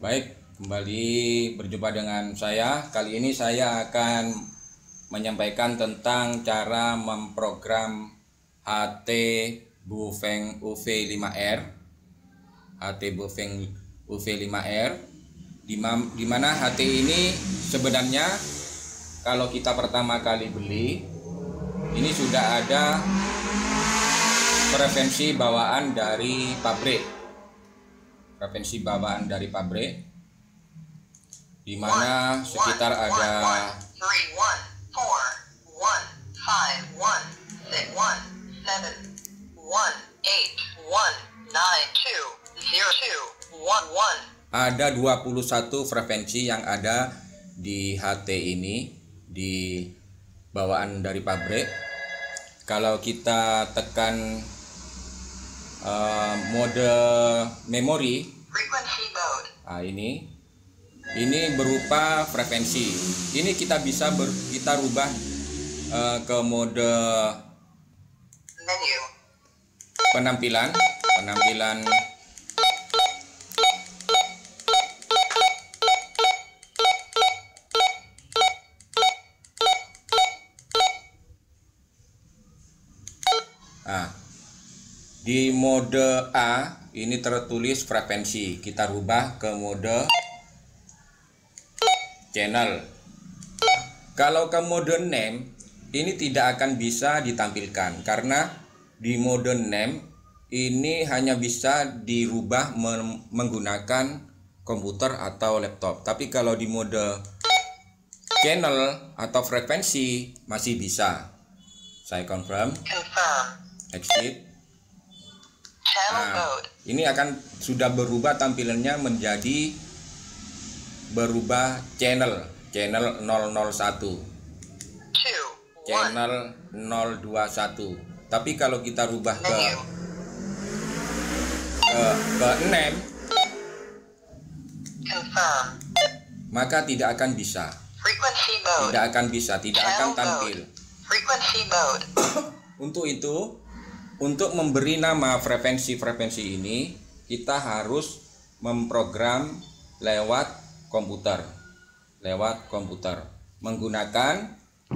Baik, kembali berjumpa dengan saya. Kali ini saya akan menyampaikan tentang cara memprogram HT Bufeng UV5R. HT Bufeng UV5R di mana HT ini sebenarnya kalau kita pertama kali beli ini sudah ada frekuensi bawaan dari pabrik. Frekuensi bawaan dari pabrik di mana sekitar ada 21 frekuensi yang ada di HT ini di bawaan dari pabrik. Kalau kita tekan mode memori, nah ini berupa frekuensi. Ini kita bisa kita rubah ke mode penampilan. Nah, di mode A ini tertulis frekuensi, kita rubah ke mode channel. Kalau ke mode name ini tidak akan bisa ditampilkan karena di mode name ini hanya bisa dirubah menggunakan komputer atau laptop. Tapi kalau di mode channel atau frekuensi masih bisa. Saya confirm. Exit. Nah, ini akan sudah berubah tampilannya menjadi berubah channel 001, channel 021. Tapi kalau kita rubah ke name, maka tidak akan bisa. Tidak akan tampil. Untuk itu, untuk memberi nama frekuensi-frekuensi ini, kita harus memprogram lewat komputer menggunakan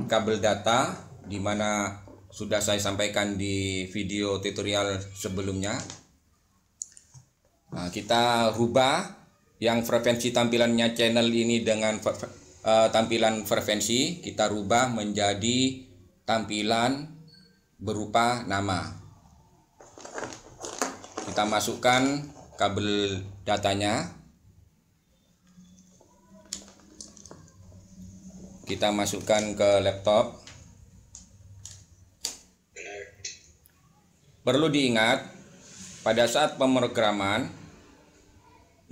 kabel data, di mana sudah saya sampaikan di video tutorial sebelumnya. Nah, kita rubah yang frekuensi tampilannya channel ini dengan tampilan frekuensi, kita rubah menjadi tampilan berupa nama. Kita masukkan kabel datanya, kita masukkan ke laptop. Perlu diingat, pada saat pemrograman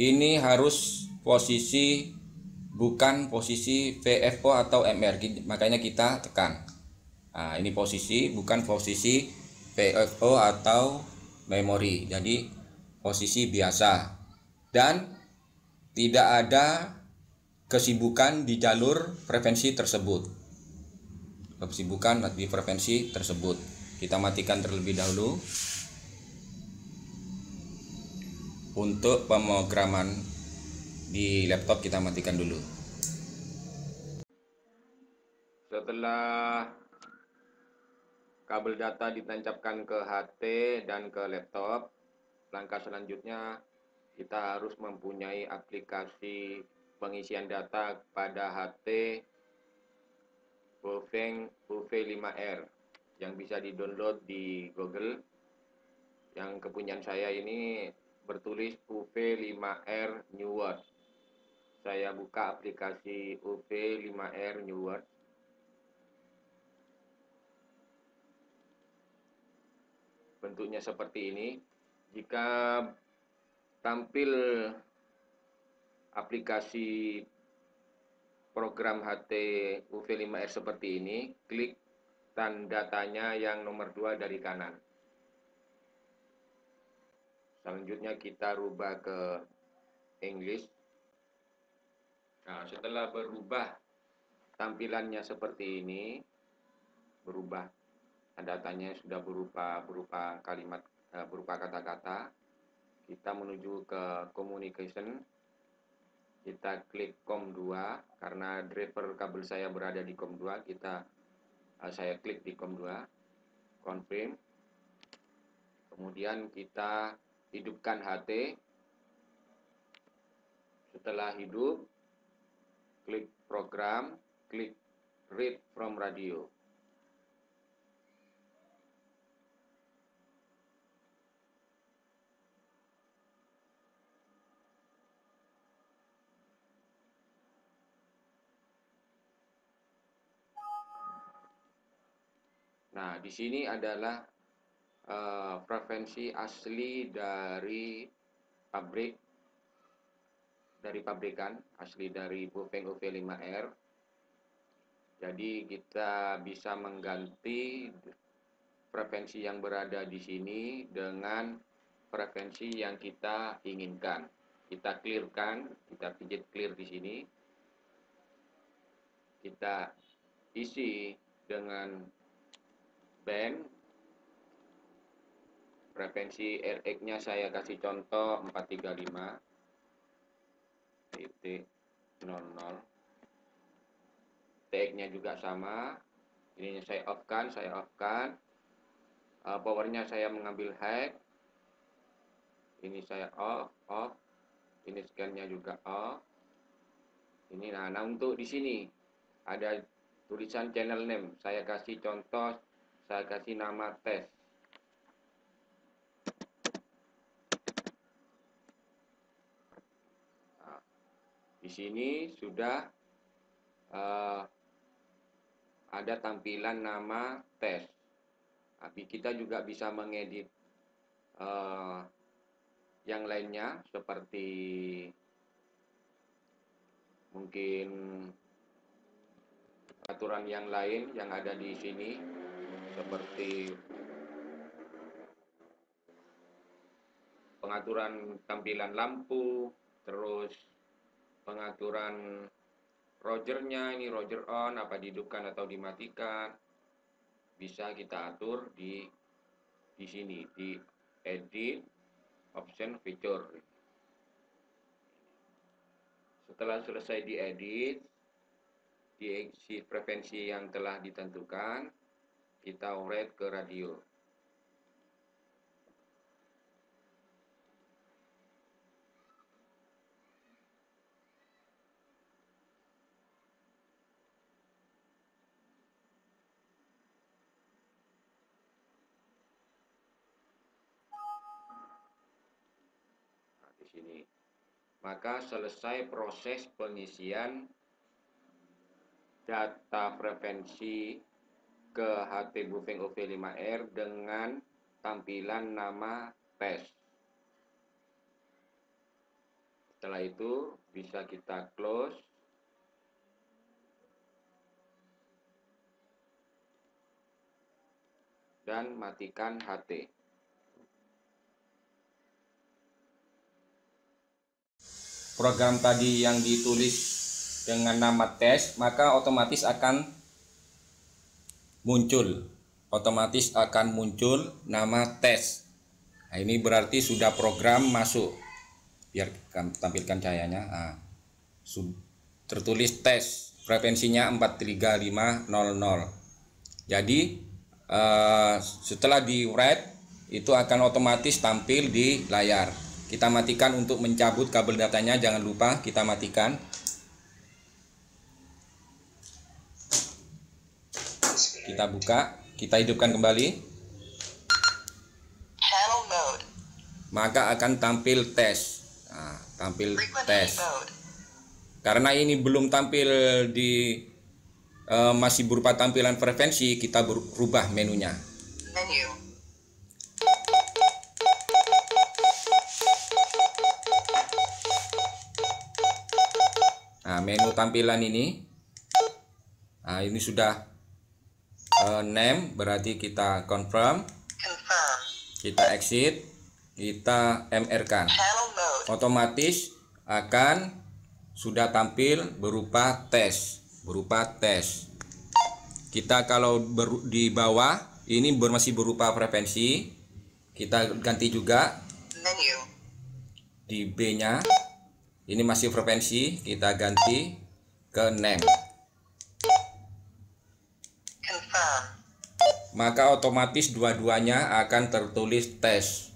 ini harus posisi, bukan posisi VFO atau MR, makanya kita tekan. Nah, ini posisi, bukan posisi VFO atau memori, jadi posisi biasa, dan tidak ada kesibukan di jalur frekuensi tersebut. Kesibukan di frekuensi tersebut kita matikan terlebih dahulu. Untuk pemrograman di laptop kita matikan dulu. Setelah kabel data ditancapkan ke HT dan ke laptop, langkah selanjutnya kita harus mempunyai aplikasi pengisian data pada HT Bufeng UV5R yang bisa di-download di Google. Yang kepunyaan saya ini bertulis UV5R New World. Saya buka aplikasi UV5R New World. Bentuknya seperti ini. Jika tampil aplikasi program HT UV5R seperti ini, klik tandanya yang nomor 2 dari kanan. Selanjutnya kita rubah ke English. Nah, setelah berubah tampilannya seperti ini, berubah datanya sudah berupa kalimat, berupa kata-kata, kita menuju ke communication. Kita klik COM2 karena driver kabel saya berada di COM2, saya klik di COM2, confirm. Kemudian kita hidupkan HT. Setelah hidup, klik program, klik read from radio. Nah, di sini adalah frekuensi asli dari pabrik, dari pabrikan, asli dari Baofeng OV5R. Jadi kita bisa mengganti frekuensi yang berada di sini dengan frekuensi yang kita inginkan. Kita clearkan, kita pijit clear di sini. Kita isi dengan band. Frekuensi RX-nya saya kasih contoh 435 titik 00. TX-nya juga sama. Ininya saya off-kan, powernya saya mengambil high. Ini saya off. Ini scan-nya juga off. Ini nah untuk di sini ada tulisan channel name. Saya kasih contoh, saya kasih nama tes. Nah, di sini sudah ada tampilan nama tes. Tapi kita juga bisa mengedit yang lainnya seperti mungkin aturan yang lain yang ada di sini seperti pengaturan tampilan lampu, terus pengaturan Rogernya, ini Roger on, apa dihidupkan atau dimatikan, bisa kita atur di sini di edit option feature. Setelah selesai diedit, diisi frekuensi yang telah ditentukan, kita override ke radio. Sini. Maka selesai proses pengisian data frekuensi ke HT Baofeng OV5R dengan tampilan nama tes. Setelah itu bisa kita close dan matikan HT. Program tadi yang ditulis dengan nama tes, maka otomatis akan muncul nama tes. Nah, ini berarti sudah program masuk. Biar tampilkan cahayanya. Nah, tertulis tes, frekuensinya 43500. Jadi setelah di write itu akan otomatis tampil di layar. Kita matikan untuk mencabut kabel datanya, jangan lupa kita matikan. Kita buka, kita hidupkan kembali. Maka akan tampil tes. Nah, tampil tes. Karena ini belum tampil di masih berupa tampilan frekuensi, kita berubah menunya. Nah, menu tampilan ini, nah ini sudah name, berarti kita confirm, kita exit, kita MR kan, otomatis akan sudah tampil berupa tes, Kita kalau di bawah ini masih berupa frekuensi, kita ganti juga di B-nya. Ini masih frekuensi, kita ganti ke name. Confirm. Maka otomatis dua-duanya akan tertulis tes.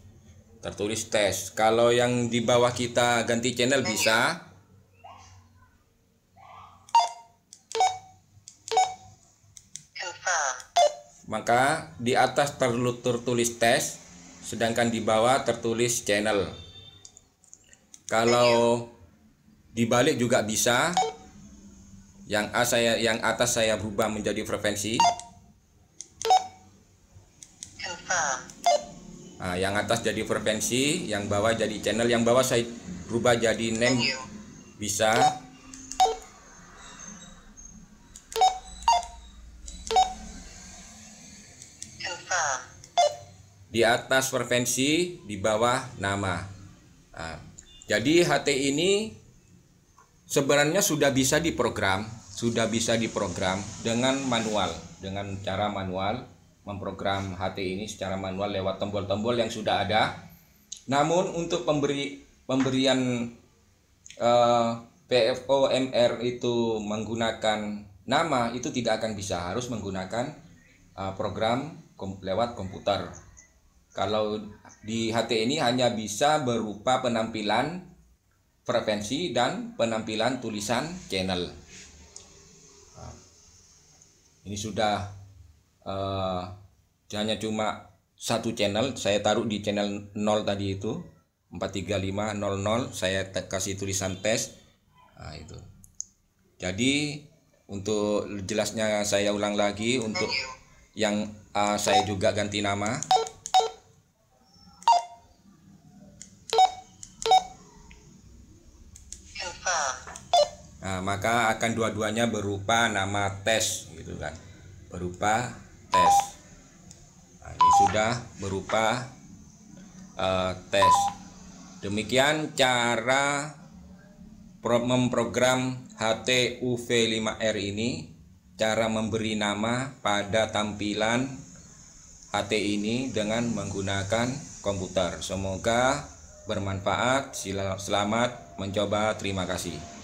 Tertulis tes. Kalau yang di bawah kita ganti channel bisa. Confirm. Maka di atas tertulis tes, sedangkan di bawah tertulis channel. Kalau dibalik juga bisa. Yang atas saya berubah menjadi frekuensi. Confirm. Nah, yang atas jadi frekuensi, yang bawah jadi channel. Yang bawah saya berubah jadi name, Menu. bisa. Confirm. Di atas frekuensi, di bawah nama. Nah, jadi HT ini sebenarnya sudah bisa diprogram dengan manual, dengan cara manual, memprogram HT ini secara manual lewat tombol-tombol yang sudah ada. Namun untuk pemberian PFOMR itu menggunakan nama itu tidak akan bisa, harus menggunakan program lewat komputer. Kalau di HT ini hanya bisa berupa penampilan frekuensi dan penampilan tulisan channel. Ini sudah hanya cuma satu channel, saya taruh di channel 0 tadi itu 43500, saya kasih tulisan tes. Nah, itu. Jadi untuk jelasnya saya ulang lagi, untuk yang saya juga ganti nama. Nah, maka akan dua-duanya berupa nama tes gitu kan, berupa tes. Nah, ini sudah berupa tes. Demikian cara memprogram HT-UV5R ini, cara memberi nama pada tampilan HT ini dengan menggunakan komputer. Semoga bermanfaat. Selamat mencoba. Terima kasih.